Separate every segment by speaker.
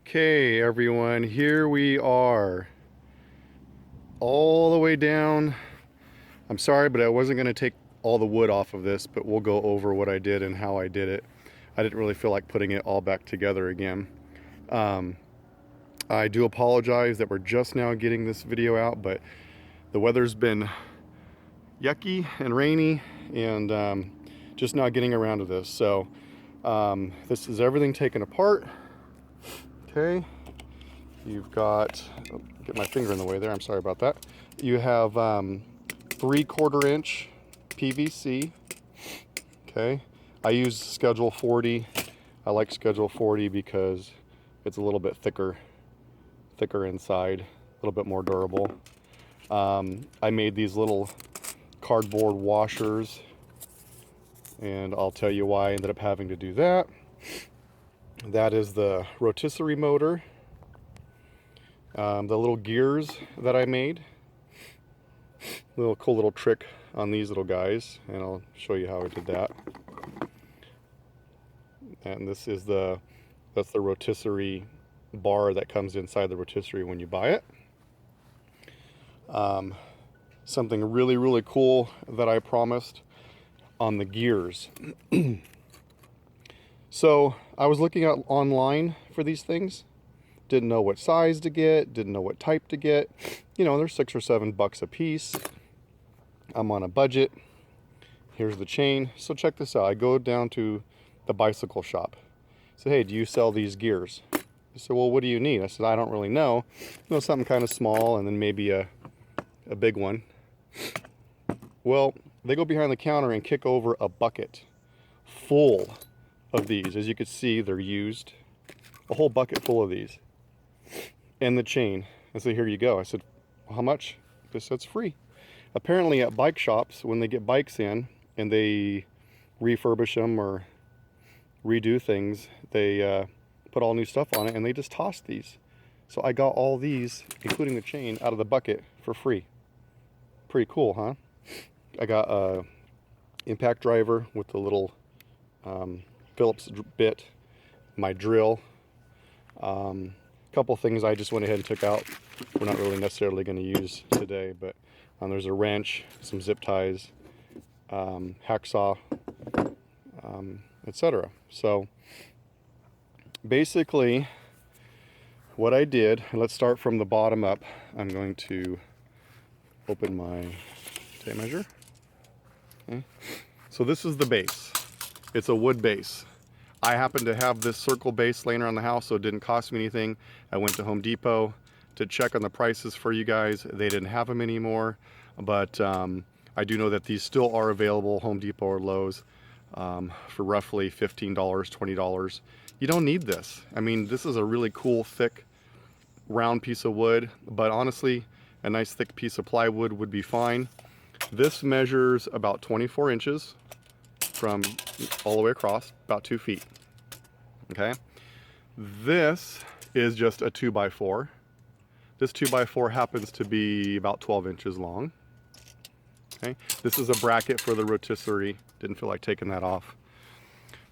Speaker 1: Okay, everyone, here we are, all the way down. I'm sorry, but I wasn't going to take all the wood off of this, but we'll go over what I did and how I did it. I didn't really feel like putting it all back together again. I do apologize that we're just now getting this video out, but the weather's been yucky and rainy, and just now getting around to this. So this is everything taken apart. Okay, you've got, oh, get my finger in the way there, I'm sorry about that. You have 3/4 inch PVC. Okay, I use schedule 40. I like schedule 40 because it's a little bit thicker inside, a little bit more durable. I made these little cardboard washers, and I'll tell you why I ended up having to do that. That is the rotisserie motor, the little gears that I made. Little cool little trick on these little guys, and I'll show you how I did that. And this is that's the rotisserie bar that comes inside the rotisserie when you buy it. Something really cool that I promised on the gears. So I was looking at online for these things. Didn't know what size to get, didn't know what type to get. You know, they're $6 or $7 a piece. I'm on a budget. Here's the chain. So check this out. I go down to the bicycle shop. I said, hey, do you sell these gears? They said, well, what do you need? I said, I don't really know. You know, something kind of small and then maybe a big one. Well, they go behind the counter and kick over a bucket full of these. As you can see, they're used. A whole bucket full of these. And the chain. I said, here you go. I said, well, how much? They said, it's free. Apparently at bike shops, when they get bikes in and they refurbish them or redo things, they put all new stuff on it and they just toss these. So I got all these, including the chain, out of the bucket for free. Pretty cool, huh? I got a impact driver with the little Phillips bit, my drill, couple things I just went ahead and took out. We're not really necessarily going to use today, but there's a wrench, some zip ties, hacksaw, etc. So basically what I did, and let's start from the bottom up. I'm going to open my tape measure. Okay. So this is the base. It's a wood base. I happen to have this circle base laying around the house, so it didn't cost me anything. I went to Home Depot to check on the prices for you guys. They didn't have them anymore, but I do know that these still are available, Home Depot or Lowe's, for roughly $15, $20. You don't need this. I mean, this is a really cool, thick, round piece of wood, but honestly, a nice thick piece of plywood would be fine. This measures about 24 inches from all the way across, about 2 feet. Okay, this is just a 2x4. This 2x4 happens to be about 12 inches long. Okay, this is a bracket for the rotisserie. Didn't feel like taking that off.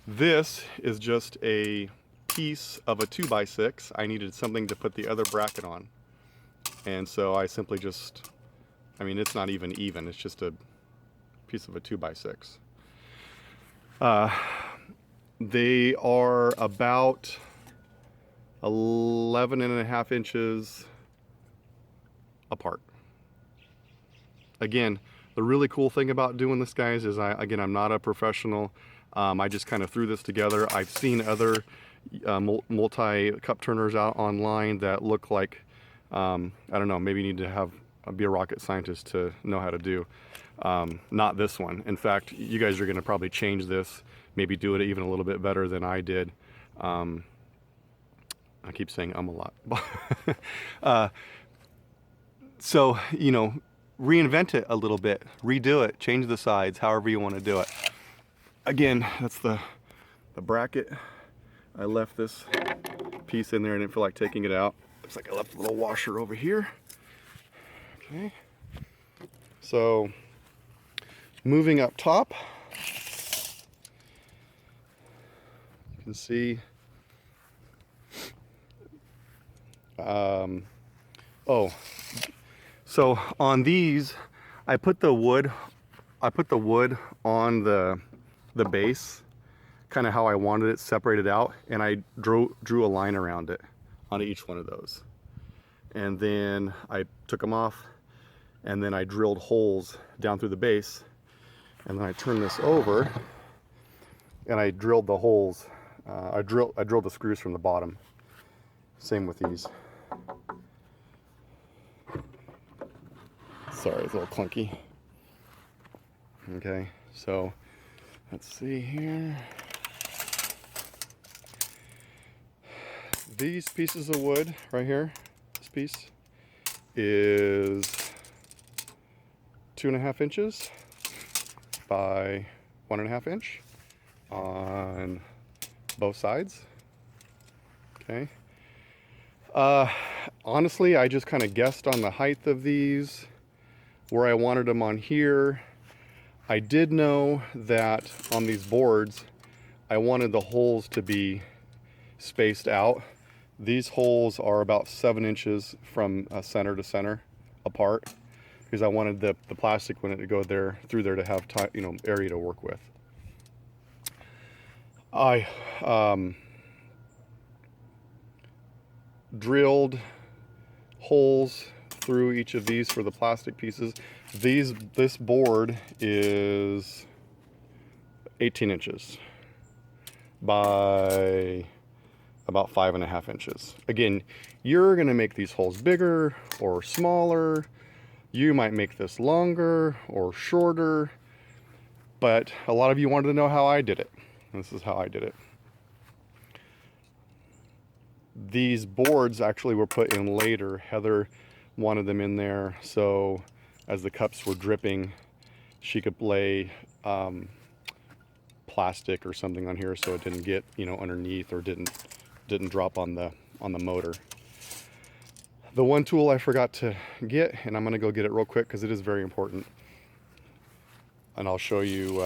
Speaker 1: This is just a piece of a 2x6. I needed something to put the other bracket on, and so I simply just, I mean, it's not even, it's just a piece of a 2x6. They are about 11.5 inches apart. Again, the really cool thing about doing this, guys, is I'm not a professional. I just kind of threw this together. I've seen other multi-cup turners out online that look like, I don't know, maybe you need to be a rocket scientist to know how to do. Not this one. In fact, you guys are going to probably change this, maybe do it even a little bit better than I did. I keep saying a lot. So, you know, reinvent it a little bit, redo it, change the sides, however you want to do it. Again, that's the bracket. I left this piece in there. I didn't feel like taking it out. Looks like I left a little washer over here. Okay. So, moving up top, you can see Oh, so on these, I put the wood on the base, kind of how I wanted it separated out, and I drew a line around it on each one of those. And then I took them off, and then I drilled holes down through the base, and then I turned this over and I drilled the holes. I drilled the screws from the bottom. Same with these. Sorry, it's a little clunky. Okay, so let's see here. These pieces of wood right here, this piece is 2.5 inches by 1.5 inch on both sides. Okay. Honestly, I just kind of guessed on the height of these, where I wanted them on here. I did know that on these boards, I wanted the holes to be spaced out. These holes are about 7 inches from center to center apart, because I wanted the plastic, when it go there through there, to have area to work with. I drilled holes through each of these for the plastic pieces. This board is 18 inches by about 5.5 inches. Again, you're gonna make these holes bigger or smaller. You might make this longer or shorter, but a lot of you wanted to know how I did it. This is how I did it. These boards actually were put in later. Heather wanted them in there, so as the cups were dripping, she could lay plastic or something on here so it didn't get underneath, or didn't drop on the motor. The one tool I forgot to get, and I'm gonna go get it real quick because it is very important, and I'll show you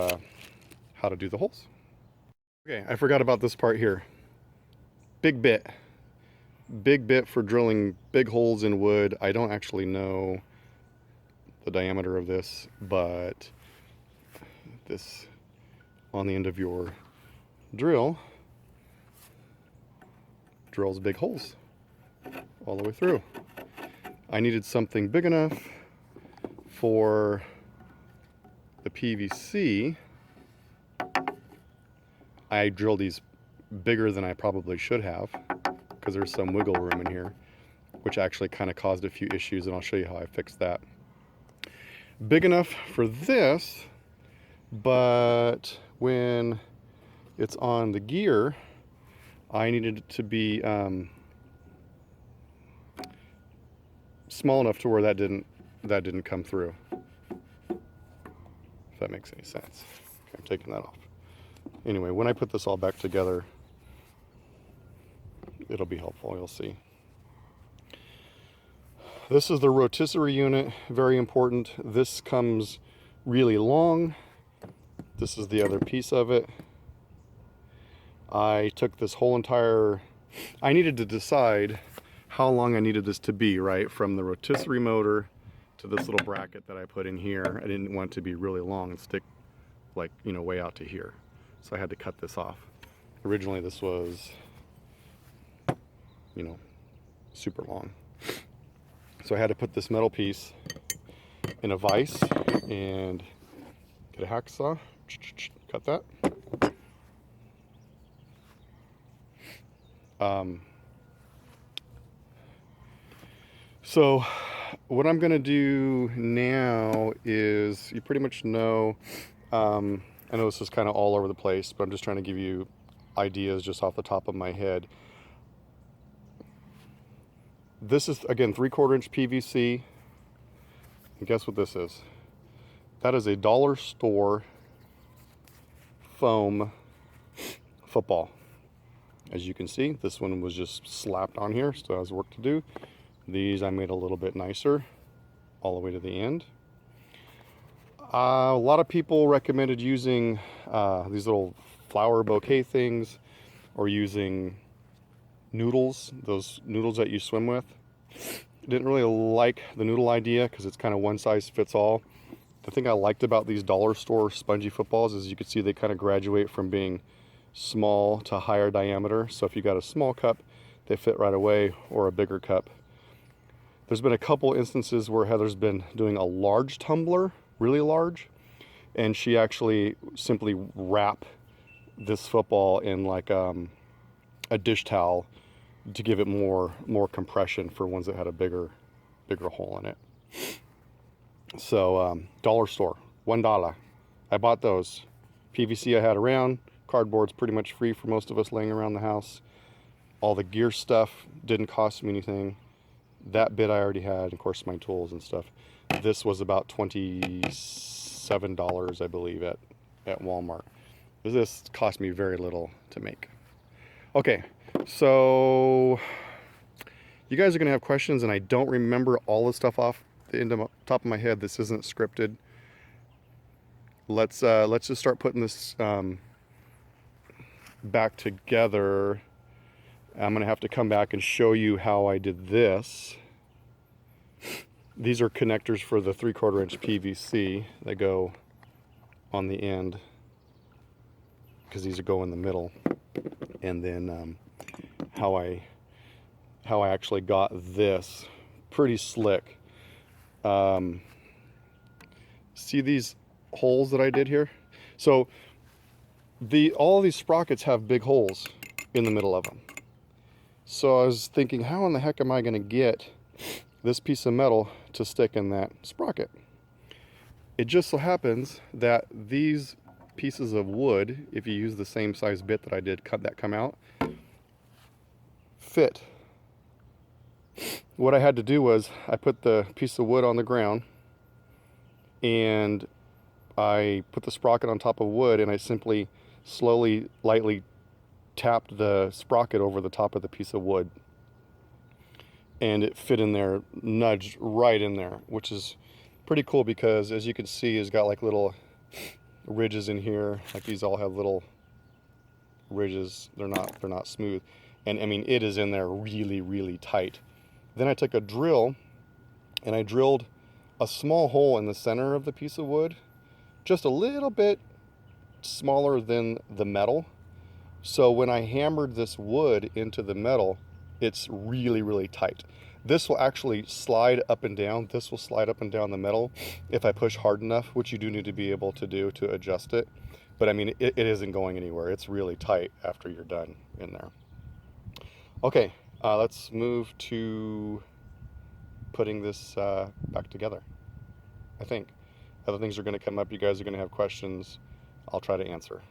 Speaker 1: how to do the holes. Okay, I forgot about this part here. Big bit for drilling big holes in wood. I don't actually know the diameter of this, but this on the end of your drill drills big holes all the way through. I needed something big enough for the PVC. I drilled these bigger than I probably should have, because there's some wiggle room in here, which actually kind of caused a few issues, and I'll show you how I fixed that. Big enough for this, but when it's on the gear, I needed it to be small enough to where that didn't come through. If that makes any sense. Okay, I'm taking that off. Anyway, when I put this all back together, it'll be helpful, you'll see. This is the rotisserie unit, very important. This comes really long. This is the other piece of it. I took this whole entire, I needed to decide how long I needed this to be, right? From the rotisserie motor to this little bracket that I put in here. I didn't want it to be really long and stick like, way out to here. So I had to cut this off. Originally this was, super long. So I had to put this metal piece in a vise and get a hacksaw, cut that. So what I'm gonna do now is, you pretty much know, I know this is kind of all over the place, but I'm just trying to give you ideas just off the top of my head. This is, again, 3/4 inch PVC. And guess what this is? That is a dollar store foam football. As you can see, this one was just slapped on here, still has work to do. These I made a little bit nicer all the way to the end. A lot of people recommended using these little flower bouquet things, or using noodles, those noodles that you swim with. Didn't really like the noodle idea because it's kind of one size fits all. The thing I liked about these dollar store spongy footballs is you can see they kind of graduate from being small to higher diameter. So if you got a small cup, they fit right away, or a bigger cup. There's been a couple instances where Heather's been doing a large tumbler, really large, and she actually simply wrap this football in like a dish towel to give it more compression for ones that had a bigger hole in it. So dollar store, $1. I bought those. PVC I had around. Cardboard's pretty much free for most of us laying around the house. All the gear stuff didn't cost me anything. That bit I already had, of course, my tools and stuff. This was about $27, I believe, at Walmart. This cost me very little to make. Okay, so you guys are gonna have questions, and I don't remember all the stuff off the top of my head. This isn't scripted. Let's just start putting this back together. I'm gonna have to come back and show you how I did this. These are connectors for the 3/4 inch PVC that go on the end, because these go in the middle. And then how I actually got this, pretty slick. See these holes that I did here? So all of these sprockets have big holes in the middle of them. So I was thinking, how in the heck am I going to get this piece of metal to stick in that sprocket? It just so happens that these pieces of wood, if you use the same size bit that I did that come out, fit. What I had to do was I put the piece of wood on the ground, and I put the sprocket on top of wood, and I simply slowly, lightly tapped the sprocket over the top of the piece of wood, and it fit in there, nudged right in there, which is pretty cool because, as you can see, it's got like little ridges in here. Like these all have little ridges. They're not smooth, and I mean, it is in there really, really tight. Then I took a drill and I drilled a small hole in the center of the piece of wood, just a little bit smaller than the metal. So when I hammered this wood into the metal, it's really, really tight. This will actually slide up and down. This will slide up and down the metal if I push hard enough, which you do need to be able to do to adjust it. But I mean, it isn't going anywhere. It's really tight after you're done in there. Okay, let's move to putting this back together. I think other things are going to come up. You guys are going to have questions. I'll try to answer.